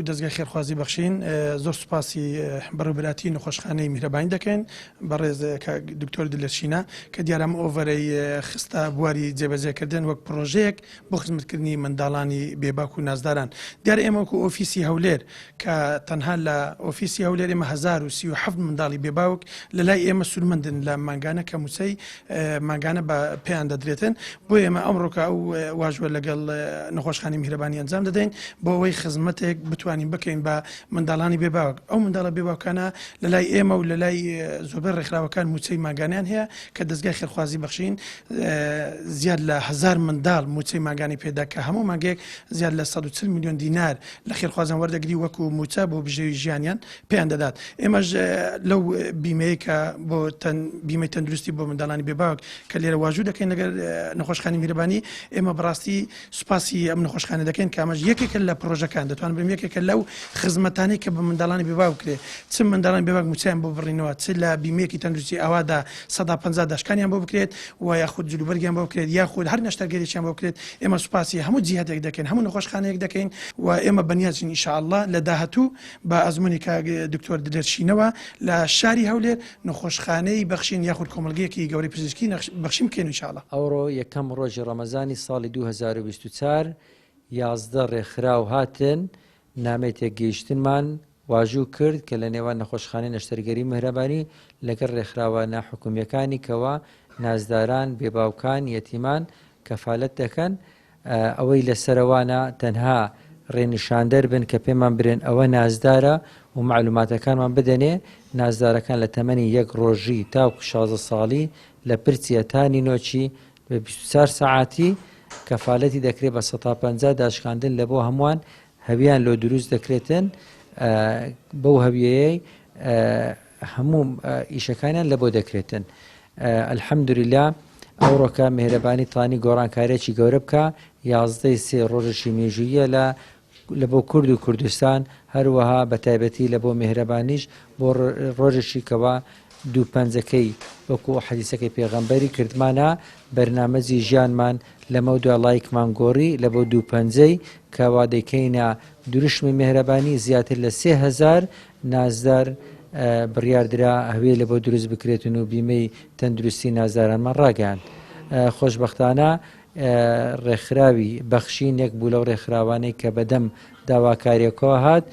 دەستگای خێرخوازی بەخشین زۆر سوپاسی بەڕێوەبەراتی نەخۆشخانەی میهرەبانی دەکەین بەڕێز دکتۆر دلەرشینە کە دیارە ئۆڤەرەی خستە بواری جێبەجێکردن وەک پرۆژەیەک بۆ خزمەتکردنی منداڵانی بێباک و نازداران. دیارە ئێمە وەکو ئۆفیسی هەولێر کە تەنها لە ئۆفیسی هەولێر ئێمە 1037 منداڵی بێباوک لە لای ئێمە سوورمەندن لە مانگانە کە موچەی مانگانە بە پێیان دەدرێتن بۆ ئێمە ئەمڕۆکە ئەو واژوە لەگەڵ نەخۆشخانەی میهرەبانی ئەنجام دەدەین بۆ ئەوەی خزمەتێک بتوانین بکەین بە منداڵانی بێباوک. ئەو منداڵە بێباوکانە لە لای ئێمە و لە لای زۆربەی ڕێکخراوەکان موچەی ماگانیان هەیە کە دەستگای خێرخوازی بەخشین زیاد لە 1000 منداڵ موچەی ماگانی پێدا کە هەموو مانگێک زیاد لە 140 میلیۆن دینار لە خێرخوازان وەردەگری وەکو موچە بۆ بژێوی ژیانیان پێیان دەدات. ئێمەش لەو بیمەیە کە بۆ بیمەی تەندروستی بۆ منداڵانی بێباوک کە لێرە واژوو دەکەین لەگەر نەخۆشخانەی میهرەبانی ئێمە بەڕاستی سوپاسی ئەم نەخۆشخانە دەکەین کە ئەمەش یەکێکە لە پرۆژەکان دەتوانین بم یەکێکە لەو خزمەتانی کە بە منداڵانی بێباوک کرێ چ منداڵانی بێباک موچیان بۆ بڕینەوە چ لە بیمەیەکی تەندروستی ئاوادا 150 داشکانیان بۆ بکرێت و یاخود جلوبەرگیان بۆ بکرێت یاخود هەر نەشتەرگەریان بۆ بکرێت. ئێمە سوپاسی هەموو جیهاتێک دەکەین هەموو نەخۆشخانەیەک دەکەین و ئێمە بەنیازین ئینشاءالله لە داهاتوو بە ئەزمموی دکتۆر دلەرشینەوە لە شاری هەولێر نەخۆشخانەی بەخشین یاخود کۆمەلگەیەکی گەورەی پزیشکی بەخشیم بکەین ئینشاءالله. ئەوڕۆ یەکەم ڕۆژی ڕەمەزانی ساڵی 2024 11 ڕێکخراو هاتن نامەی تێگەیشتنمان واژوو کرد کە لە نێوان نەخۆشخانەی نەشتەرگەری میهرەبانی لەگەڵ ڕێکخراوە ناحکومیەکانی کەوا نازداران بێباوکان یەتیمان کەفالەت دەکەن ئەوەی لەسەرەوانە تەنها ڕێنیشاندەر بن کە پێمان برێن ئەوە نازدارە و معلوماتەکانمان بدەنێ نازدارەکان لە تەمەنی 1 ڕۆژی تاوکو 16 ساڵی لە پرچیەتانی نۆچی بە 24 سەعاتی کەفالەتی دەکرێت بە 150 داشکاندن لە بۆ هەمووان هەویان لۆ دروست دەکرێتن بەو هەویەیە هەموو ئیشەکانیان لە بۆ دەکرێتن. ئەلحەمدولیلا ئەوڕۆکە میهرەبانی توانی گۆڕانکاریەکی گەورە بکە 11 سێ ڕۆژەشی مێژوویە لە بۆ کورد و کوردستان هەروەها بە تایبەتی لە بۆ میهرەبانیش بۆ ڕۆژێکی کەوا دوو پەنجەکەی وەکو حەدیسەکەی پێغەمبەری کردمانە بەرنامەجی ژیانمان لەمە دوای لایکمان گۆڕی لە بۆ دوو پەنجەی کەوا دەکەینە دروشمی میهرەبانی زیاتر لە 3000 نازدار بڕیاردرا هەوێ لە بۆ دروست بکرێتن و بیمەی تەندروستی نازدارانمان ڕاگەیاند. خۆشبەختانە ڕێکخراوی بەخشین یەک بوو لەو ڕێکخراوانەی کە بەدەم داواکاریەکەوە هات